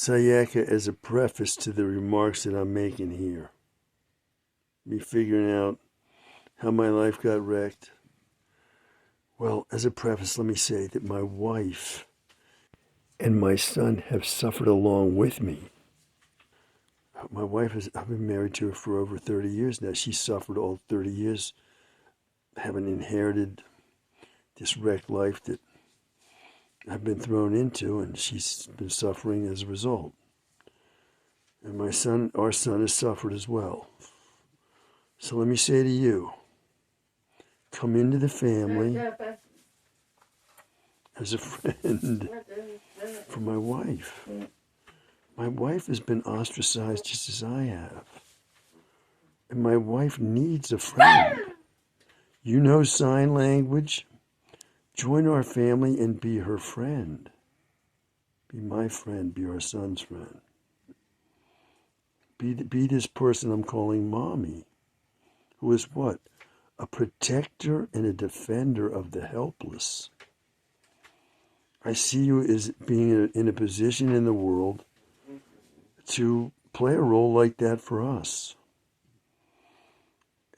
Sayaka, as a preface to the remarks that I'm making here, me figuring out how my life got wrecked. Well, as a preface, let me say that my wife and my son have suffered along with me. My wife I've been married to her for over 30 years now. She suffered all 30 years, having inherited this wrecked life that I've been thrown into, and she's been suffering as a result. And our son has suffered as well. So let me say to you, come into the family as a friend for my wife. My wife has been ostracized just as I have. And my wife needs a friend. You know sign language? Join our family and be her friend. Be my friend, be our son's friend. Be this person I'm calling mommy, who is what? A protector and a defender of the helpless. I see you as being in a position in the world to play a role like that for us.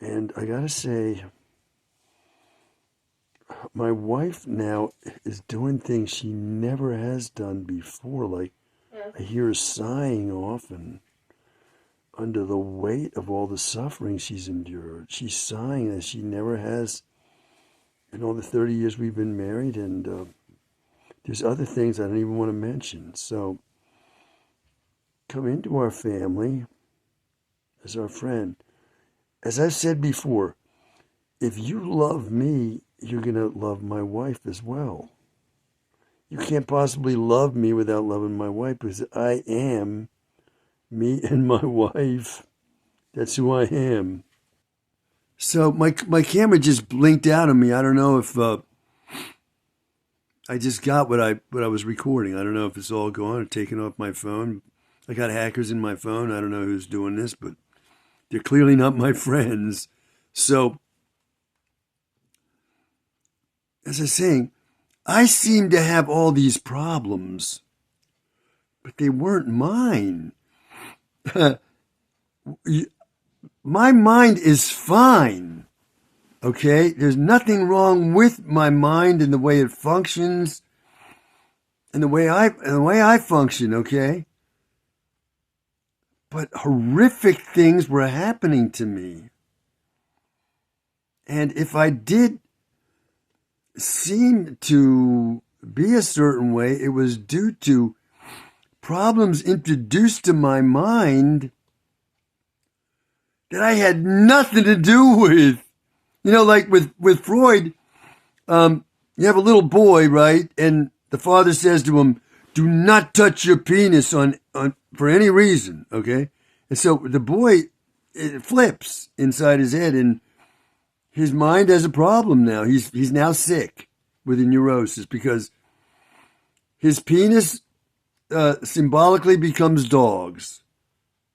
And I gotta say, my wife now is doing things she never has done before. Like, I hear her sighing often under the weight of all the suffering she's endured. She's sighing as she never has in all the 30 years we've been married. And there's other things I don't even want to mention. So come into our family as our friend. As I've said before, if you love me, you're going to love my wife as well. You can't possibly love me without loving my wife, because I am me and my wife. That's who I am. So my camera just blinked out on me. I don't know if I just got what I was recording. I don't know if it's all gone or taken off my phone. I got hackers in my phone. I don't know who's doing this, but they're clearly not my friends. So, as I was saying, I seem to have all these problems, but they weren't mine. My mind is fine, okay? There's nothing wrong with my mind and the way it functions and the way I function, okay? But horrific things were happening to me. And if I did seem to be a certain way, it was due to problems introduced to my mind that I had nothing to do with. You know, like with Freud, you have a little boy, right? And the father says to him, do not touch your penis on for any reason, okay? And so the boy, it flips inside his head, and his mind has a problem now. He's now sick with a neurosis because his penis symbolically becomes dogs,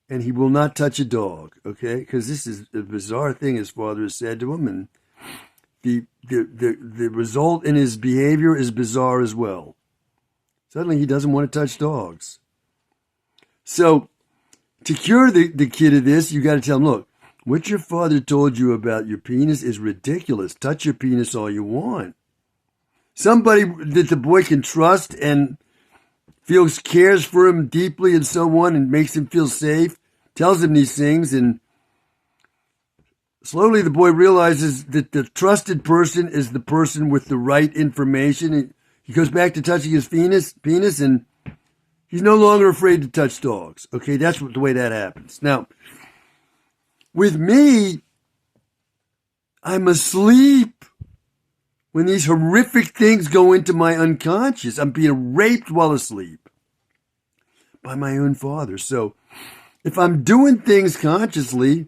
and he will not touch a dog, okay? Because this is a bizarre thing his father has said to him, and the result in his behavior is bizarre as well. Suddenly he doesn't want to touch dogs. So to cure the kid of this, you got to tell him, look, what your father told you about your penis is ridiculous. Touch your penis all you want. Somebody that the boy can trust and cares for him deeply and so on, and makes him feel safe, tells him these things, and slowly the boy realizes that the trusted person is the person with the right information. He goes back to touching his penis, and he's no longer afraid to touch dogs. Okay, that's the way that happens. Now, with me, I'm asleep when these horrific things go into my unconscious. I'm being raped while asleep by my own father. So if I'm doing things consciously,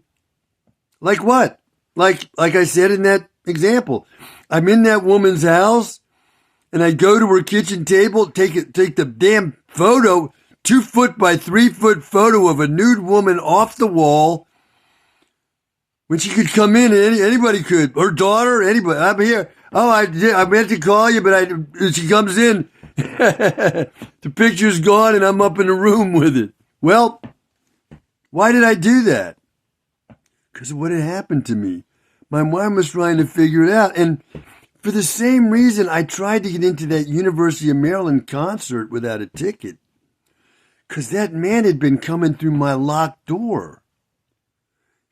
like what? Like I said in that example, I'm in that woman's house and I go to her kitchen table, take the damn photo, 2 foot by 3 foot photo of a nude woman off the wall. When she could come in, anybody could. Her daughter, anybody. I'm here. Oh, I meant to call you, but she comes in The picture's gone and I'm up in the room with it. Well, why did I do that? Because of what had happened to me. My mind was trying to figure it out. And for the same reason, I tried to get into that University of Maryland concert without a ticket. Because that man had been coming through my locked door.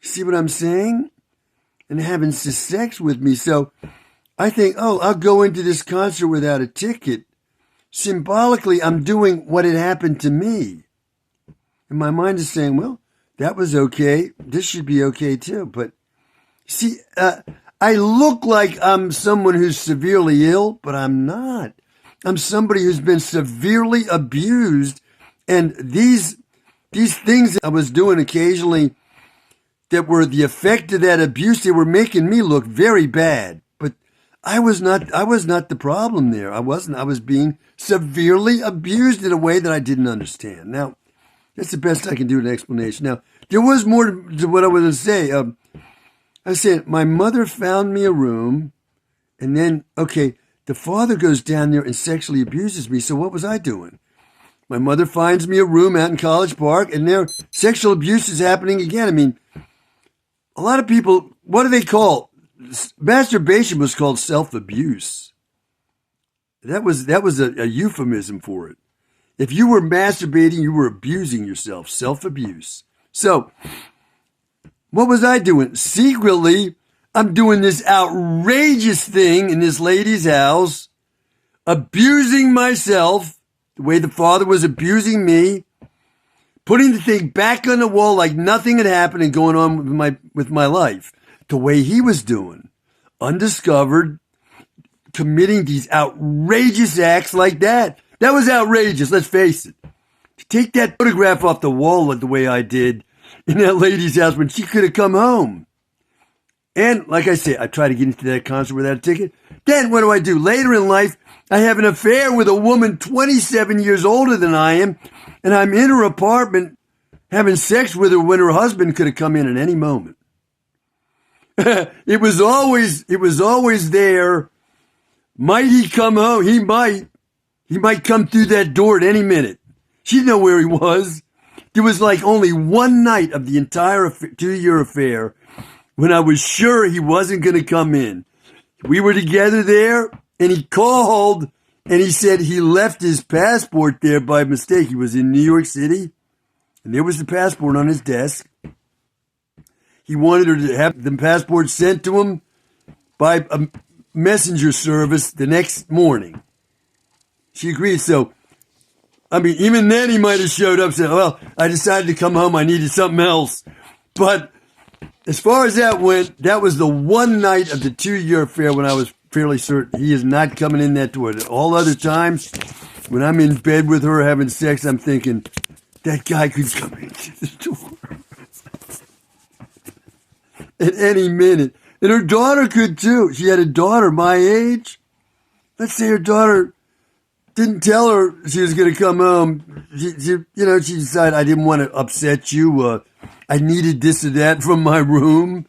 You see what I'm saying? And having sex with me. So I think, oh, I'll go into this concert without a ticket. Symbolically, I'm doing what had happened to me. And my mind is saying, well, that was okay. This should be okay too. But see, I look like I'm someone who's severely ill, but I'm not. I'm somebody who's been severely abused. And these things that I was doing occasionally that were the effect of that abuse, they were making me look very bad. But I was not the problem there. I wasn't. I was being severely abused in a way that I didn't understand. Now, that's the best I can do in an explanation. Now, there was more to what I was going to say. I said, my mother found me a room, and then, okay, the father goes down there and sexually abuses me, so what was I doing? My mother finds me a room out in College Park, and there sexual abuse is happening again. I mean, a lot of people, what do they call? Masturbation was called self-abuse. That was a euphemism for it. If you were masturbating, you were abusing yourself, self-abuse. So, what was I doing? Secretly, I'm doing this outrageous thing in this lady's house, abusing myself the way the father was abusing me, putting the thing back on the wall like nothing had happened and going on with my life the way he was doing, undiscovered, committing these outrageous acts like that. That was outrageous, let's face it. To take that photograph off the wall the way I did in that lady's house when she could have come home. And like I said, I tried to get into that concert without a ticket. Then what do? Later in life, I have an affair with a woman 27 years older than I am, and I'm in her apartment having sex with her when her husband could have come in at any moment. It was always there. Might he come home? He might come through that door at any minute. She didn't know where he was. There was like only one night of the entire 2-year affair when I was sure he wasn't going to come in. We were together there, and he called, and he said he left his passport there by mistake. He was in New York City, and there was the passport on his desk. He wanted her to have the passport sent to him by a messenger service the next morning. She agreed. So, I mean, even then he might have showed up and said, well, I decided to come home. I needed something else. But as far as that went, that was the one night of the 2-year affair when I was fairly certain he is not coming in that door. All other times, when I'm in bed with her having sex, I'm thinking, that guy could come into the door at any minute. And her daughter could too. She had a daughter my age. Let's say her daughter didn't tell her she was going to come home. She decided I didn't want to upset you. I needed this or that from my room.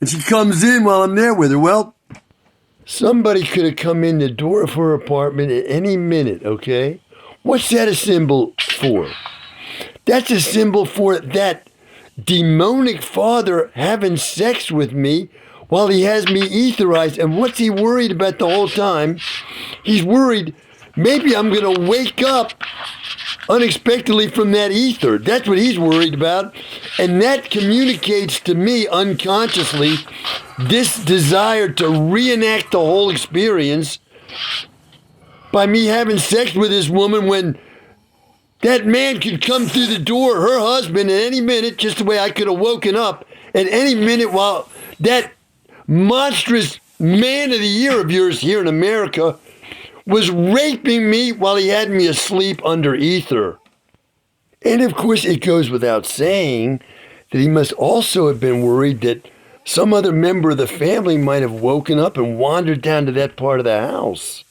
And she comes in while I'm there with her. Well, somebody could have come in the door of her apartment at any minute, okay? What's that a symbol for? That's a symbol for that demonic father having sex with me while he has me etherized. And what's he worried about the whole time? He's worried maybe I'm going to wake up unexpectedly from that ether. That's what he's worried about. And that communicates to me unconsciously this desire to reenact the whole experience by me having sex with this woman when that man could come through the door, her husband, at any minute, just the way I could have woken up at any minute while that monstrous man of the year of yours here in America was raping me while he had me asleep under ether. And of course, it goes without saying that he must also have been worried that some other member of the family might have woken up and wandered down to that part of the house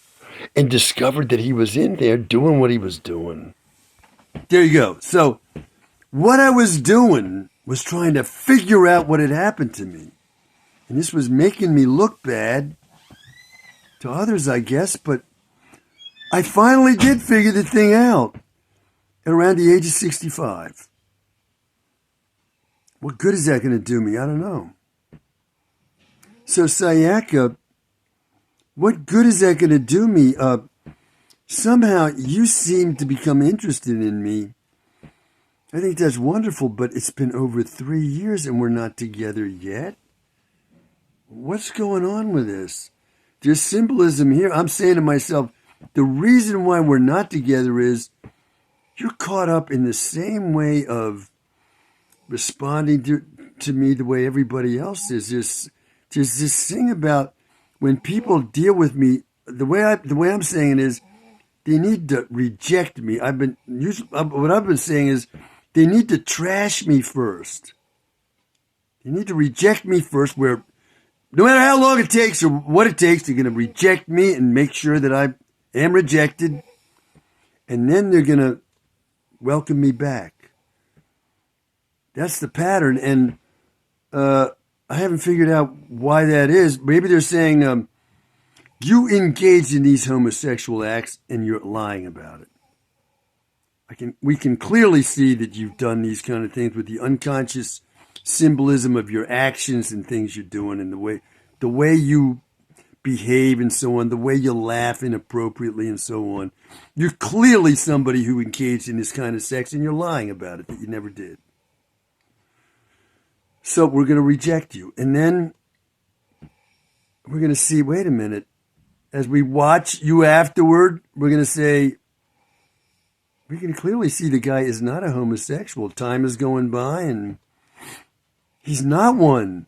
and discovered that he was in there doing what he was doing. There you go. So what I was doing was trying to figure out what had happened to me. And this was making me look bad to others, I guess, but I finally did figure the thing out at around the age of 65. What good is that going to do me? I don't know. So, Sayaka, what good is that going to do me? Somehow you seem to become interested in me. I think that's wonderful, but it's been over 3 years and we're not together yet. What's going on with this? There's symbolism here. I'm saying to myself, the reason why we're not together is you're caught up in the same way of responding to me the way everybody else is. There's this thing about when people deal with me, the way I'm saying it is, they need to reject me. What I've been saying is, they need to trash me first. They need to reject me first. Where no matter how long it takes or what it takes, they're going to reject me and make sure that I am rejected, and then they're going to welcome me back. That's the pattern, and I haven't figured out why that is. Maybe they're saying you engaged in these homosexual acts and you're lying about it. We can clearly see that you've done these kind of things with the unconscious symbolism of your actions and things you're doing, and the way you behave and so on, the way you laugh inappropriately and so on. You're clearly somebody who engaged in this kind of sex, and you're lying about it, that you never did. So we're going to reject you. And then we're going to see, wait a minute, as we watch you afterward, we're going to say, we can clearly see the guy is not a homosexual. Time is going by and he's not one.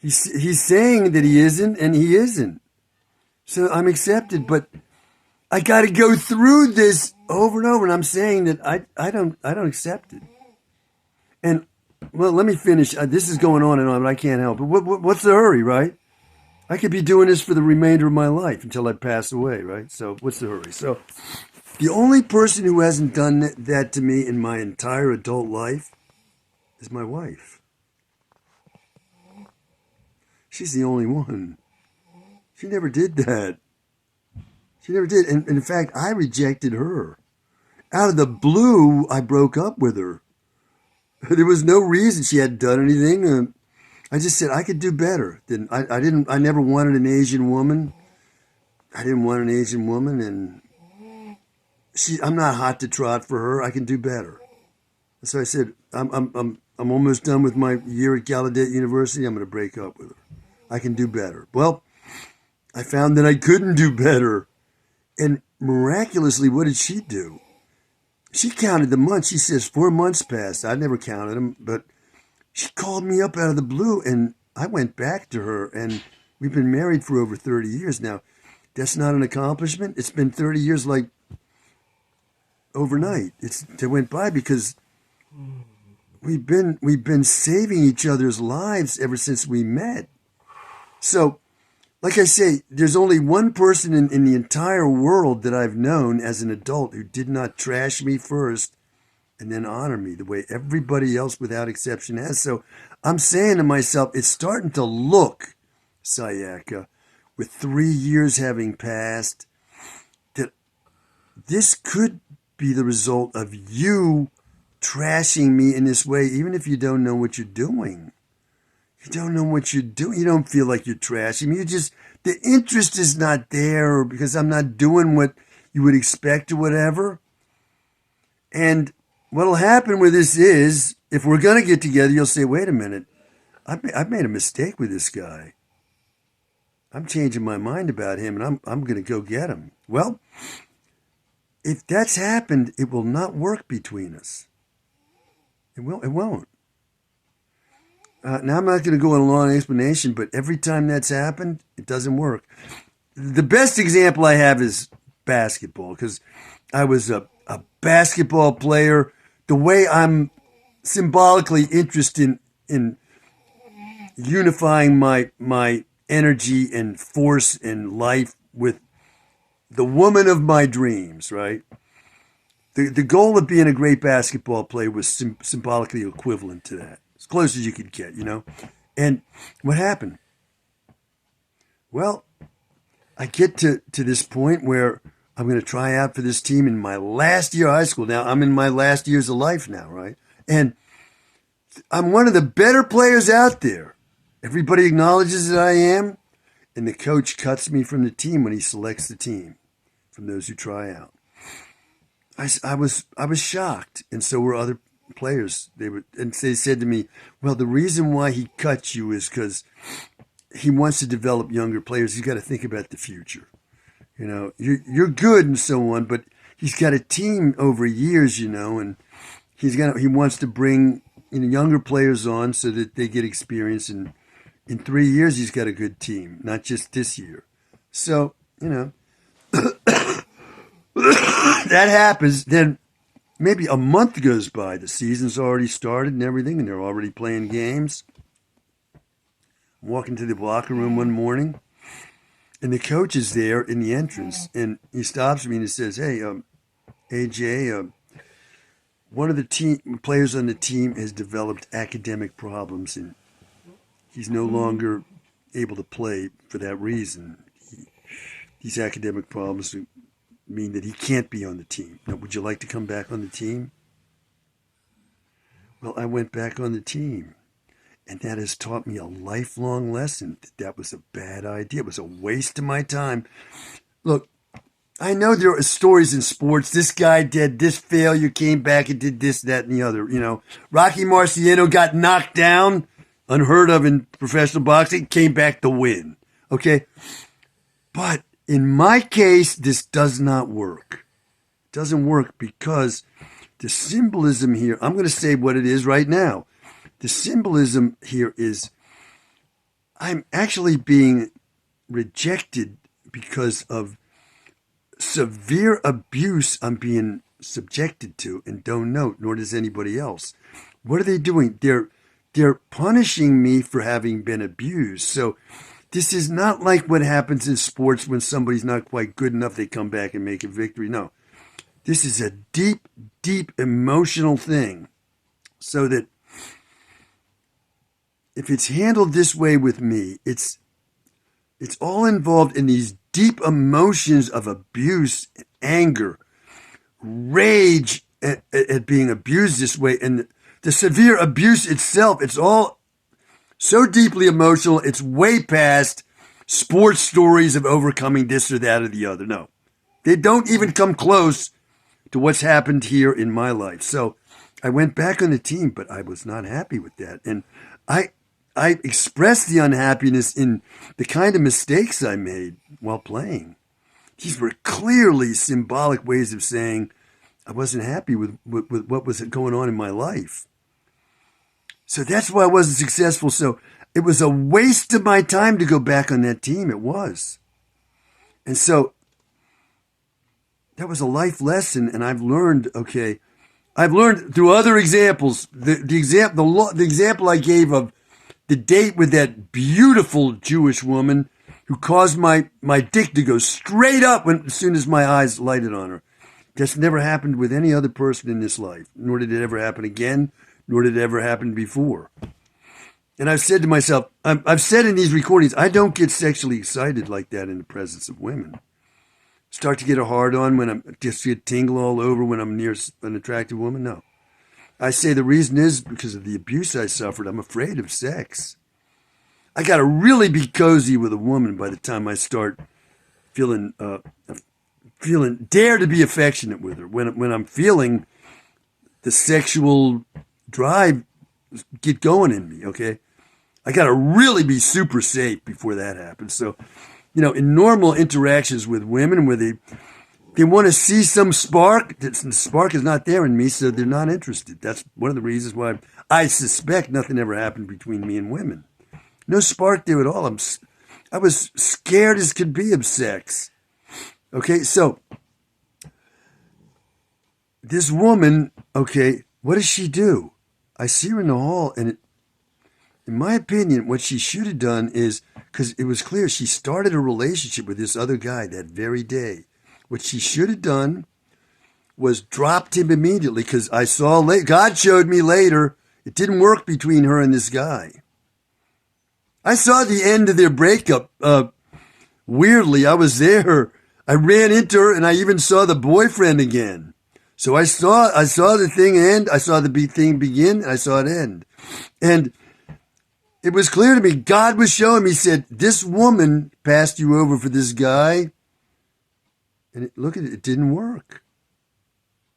He's saying that he isn't, and he isn't. So I'm accepted, but I got to go through this over and over, and I'm saying that I don't accept it. And well, let me finish. This is going on and on, but I can't help it. What's the hurry, right? I could be doing this for the remainder of my life until I pass away, right? So what's the hurry? So the only person who hasn't done that to me in my entire adult life is my wife. She's the only one. She never did that. She never did. And in fact, I rejected her. Out of the blue, I broke up with her. There was no reason she hadn't done anything. I just said I could do better. I never wanted an Asian woman. I didn't want an Asian woman, and I'm not hot to trot for her. I can do better. So I said, I'm almost done with my year at Gallaudet University. I'm going to break up with her. I can do better. Well, I found that I couldn't do better. And miraculously, what did she do? She counted the months. She says 4 months passed. I never counted them, but she called me up out of the blue, and I went back to her, and we've been married for over 30 years now. That's not an accomplishment. It's been 30 years like overnight. They went by because we've been saving each other's lives ever since we met. So, like I say, there's only one person in the entire world that I've known as an adult who did not trash me first and then honor me the way everybody else without exception has. So I'm saying to myself, it's starting to look, Sayaka, with 3 years having passed, that this could be the result of you trashing me in this way, even if you don't know what you're doing. You don't know what you're doing. You don't feel like you're trashing me. The interest is not there because I'm not doing what you would expect or whatever. And what'll happen with this is, if we're going to get together, you'll say, wait a minute, I've made a mistake with this guy. I'm changing my mind about him, and I'm going to go get him. Well, if that's happened, it will not work between us. It won't. Now, I'm not going to go on a long explanation, but every time that's happened, it doesn't work. The best example I have is basketball, because I was a basketball player. The way I'm symbolically interested in unifying my energy and force and life with the woman of my dreams, right? The goal of being a great basketball player was symbolically equivalent to that. As close as you could get, And what happened? Well, I get to this point where I'm going to try out for this team in my last year of high school. Now, I'm in my last years of life now, right? And I'm one of the better players out there. Everybody acknowledges that I am. And the coach cuts me from the team when he selects the team from those who try out. I was shocked, and so were other players. They said to me, "Well, the reason why he cut you is because he wants to develop younger players. He's got to think about the future. You know, you're good and so on, but he's got a team over years, you know, and he wants to bring younger players on so that they get experience, and in 3 years he's got a good team, not just this year. So that happens. Then maybe a month goes by. The season's already started and everything, and they're already playing games. I'm walking to the locker room one morning, and the coach is there in the entrance, and he stops me and he says, "Hey, AJ, one of the players on the team has developed academic problems, and he's no longer able to play for that reason. These academic problems mean that he can't be on the team. Now, would you like to come back on the team?" Well, I went back on the team, and that has taught me a lifelong lesson that was a bad idea. It was a waste of my time. Look, I know there are stories in sports. This guy did this failure, came back and did this, that, and the other. Rocky Marciano got knocked down, unheard of in professional boxing, came back to win. Okay? But in my case, this does not work. It doesn't work because the symbolism here, I'm going to say what it is right now. The symbolism here is I'm actually being rejected because of severe abuse I'm being subjected to and don't know, nor does anybody else. What are they doing? They're punishing me for having been abused. So this is not like what happens in sports when somebody's not quite good enough, they come back and make a victory. No, this is a deep, deep emotional thing. So that if it's handled this way with me, it's all involved in these deep emotions of abuse, anger, rage at being abused this way. And the severe abuse itself, it's all so deeply emotional, it's way past sports stories of overcoming this or that or the other. No, they don't even come close to what's happened here in my life. So I went back on the team, but I was not happy with that. And I expressed the unhappiness in the kind of mistakes I made while playing. These were clearly symbolic ways of saying I wasn't happy with what was going on in my life. So that's why I wasn't successful. So it was a waste of my time to go back on that team. It was. And so that was a life lesson. And I've learned through other examples, the example I gave of the date with that beautiful Jewish woman who caused my dick to go straight up as soon as my eyes lighted on her. That's never happened with any other person in this life, nor did it ever happen again, nor did it ever happen before. And I've said to myself, I've said in these recordings, I don't get sexually excited like that in the presence of women. Start to get a hard on when I just get tingle all over when I'm near an attractive woman? No. I say the reason is because of the abuse I suffered. I'm afraid of sex. I got to really be cozy with a woman by the time I start feeling dare to be affectionate with her. When I'm feeling the sexual drive get going in me, okay? I got to really be super safe before that happens. So, in normal interactions with women where they want to see some spark, the spark is not there in me, so they're not interested. That's one of the reasons why I suspect nothing ever happened between me and women. No spark there at all. I was scared as could be of sex. Okay, so this woman, okay, what does she do? I see her in the hall, and in my opinion, what she should have done is, because it was clear she started a relationship with this other guy that very day. What she should have done was dropped him immediately, because I saw, God showed me later, it didn't work between her and this guy. I saw the end of their breakup weirdly, I was there. I ran into her, and I even saw the boyfriend again. So I saw the thing end. I saw the thing begin. And I saw it end. And it was clear to me. God was showing me. He said, "This woman passed you over for this guy." And look at it. It didn't work.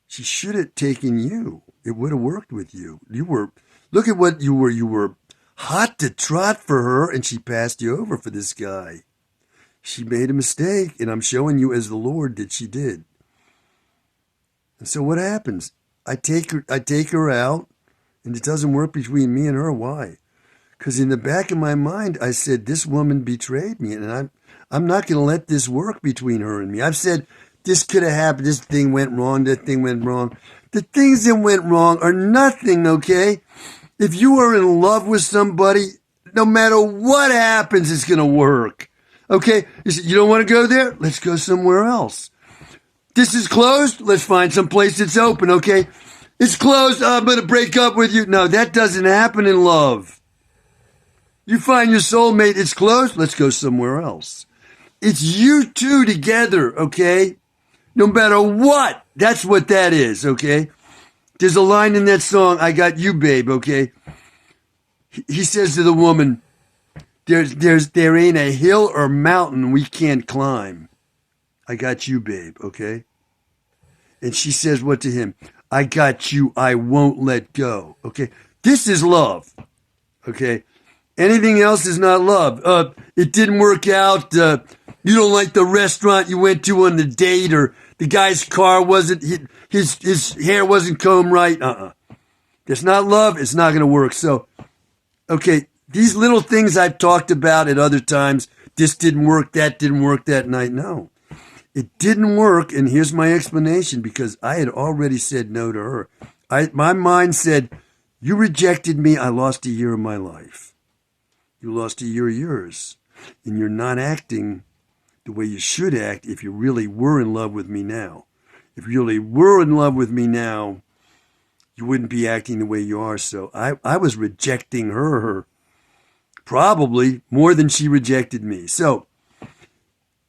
She should have taken you. It would have worked with you. Look at what you were. You were hot to trot for her, and she passed you over for this guy. She made a mistake, and I'm showing you as the Lord that she did. And so what happens? I take her out, and it doesn't work between me and her. Why? Because in the back of my mind, I said, this woman betrayed me, and I'm not going to let this work between her and me. I've said, this could have happened. This thing went wrong. That thing went wrong. The things that went wrong are nothing, okay? If you are in love with somebody, no matter what happens, it's going to work. Okay? You don't want to go there? Let's go somewhere else. This is closed? Let's find some place that's open, okay? It's closed. I'm going to break up with you. No, that doesn't happen in love. You find your soulmate. It's closed. Let's go somewhere else. It's you two together, okay? No matter what. That's what that is, okay? There's a line in that song, "I Got You, Babe," okay? He says to the woman, there ain't a hill or mountain we can't climb. I got you, babe, okay? And she says what to him? I got you, I won't let go, okay? This is love, okay? Anything else is not love. It didn't work out. You don't like the restaurant you went to on the date, or the guy's car wasn't, his hair wasn't combed right. That's not love. It's not going to work. So, okay, these little things I've talked about at other times, this didn't work, that didn't work that night. No, it didn't work. And here's my explanation, because I had already said no to her. My mind said, you rejected me. I lost a year of my life. You lost a year of yours. And you're not acting the way you should act if you really were in love with me now. If you really were in love with me now, you wouldn't be acting the way you are. So I was rejecting her probably more than she rejected me. So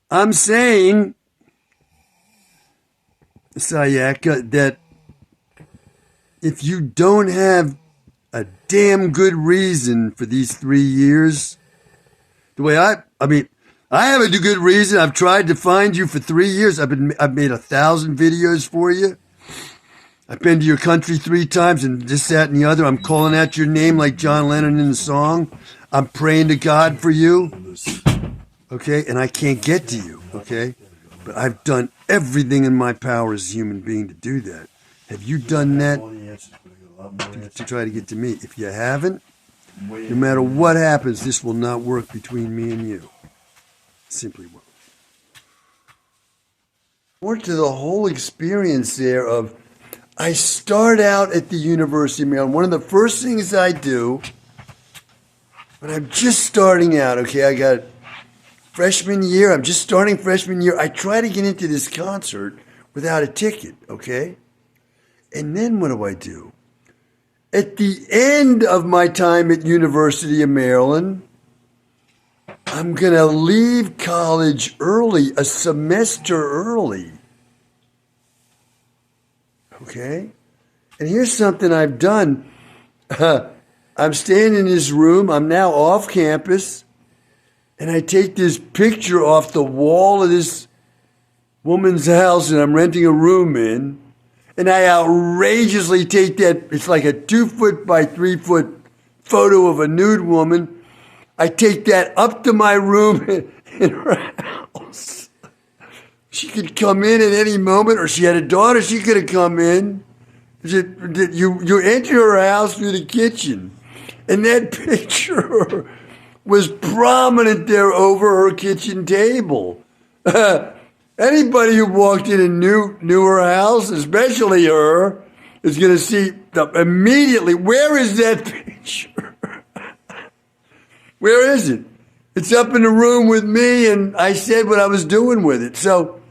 I'm saying, Sayaka, that if you don't have a damn good reason for these 3 years, the way I have a good reason. I've tried to find you for 3 years. I've made 1,000 videos for you. I've been to your country 3 times and this, that, and the other. I'm calling out your name like John Lennon in the song. I'm praying to God for you. Okay? And I can't get to you. Okay? But I've done everything in my power as a human being to do that. Have you done that to try to get to me? If you haven't, no matter what happens, this will not work between me and you. Simply won't. More to the whole experience there of, I start out at the University of Maryland. One of the first things I do when I'm just starting out, okay, I got freshman year, I'm just starting freshman year. I try to get into this concert without a ticket, okay? And then what do? At the end of my time at University of Maryland, I'm going to leave college early, a semester early. Okay? And here's something I've done. I'm staying in this room. I'm now off campus. And I take this picture off the wall of this woman's house that I'm renting a room in. And I outrageously take that. It's like a 2-foot by 3-foot photo of a nude woman. I take that up to my room in her house. She could come in at any moment, or she had a daughter, she could have come in. You enter her house through the kitchen, and that picture was prominent there over her kitchen table. Anybody who walked in and knew her house, especially her, is going to see immediately, where is that picture? Where is it? It's up in the room with me, and I said what I was doing with it. So,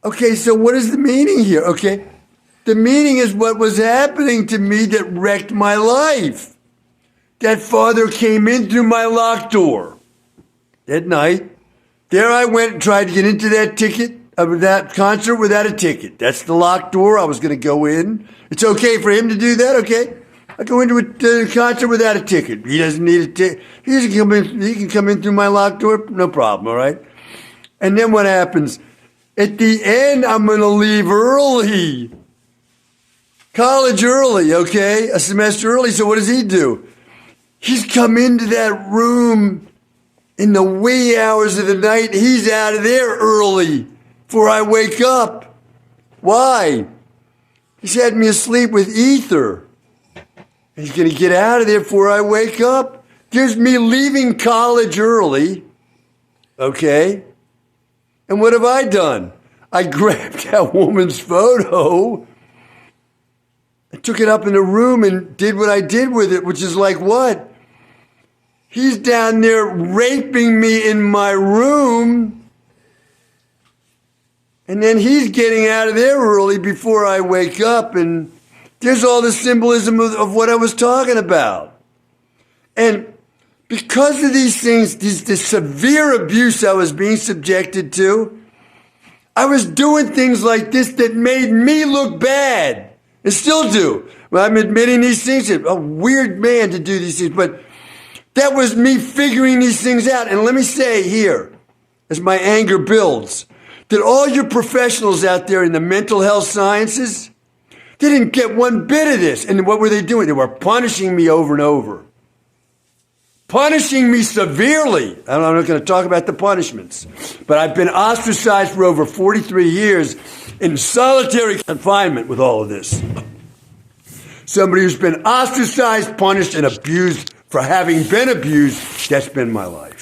okay, so what is the meaning here? Okay, the meaning is what was happening to me that wrecked my life. That father came in through my locked door at night, There I went and tried to get into that concert without a ticket. That's the locked door. I was going to go in. It's okay for him to do that, okay? I go into a concert without a ticket. He doesn't need a ticket. He can come in through my locked door, no problem, all right? And then what happens? At the end, I'm going to leave early. College early, okay? A semester early. So what does he do? He's come into that room in the wee hours of the night. He's out of there early before I wake up. Why? He's had me asleep with ether. He's going to get out of there before I wake up. Gives me leaving college early. Okay? And what have I done? I grabbed that woman's photo, I took it up in the room and did what I did with it, which is like what? He's down there raping me in my room, and then he's getting out of there early before I wake up, and there's all the symbolism of what I was talking about. And because of these things, the severe abuse I was being subjected to, I was doing things like this that made me look bad, and still do. Well, I'm admitting these things. A weird man to do these things, but that was me figuring these things out. And let me say here, as my anger builds, that all your professionals out there in the mental health sciences, they didn't get one bit of this. And what were they doing? They were punishing me over and over. Punishing me severely. I'm not going to talk about the punishments. But I've been ostracized for over 43 years in solitary confinement with all of this. Somebody who's been ostracized, punished, and abused for having been abused, that's been my life.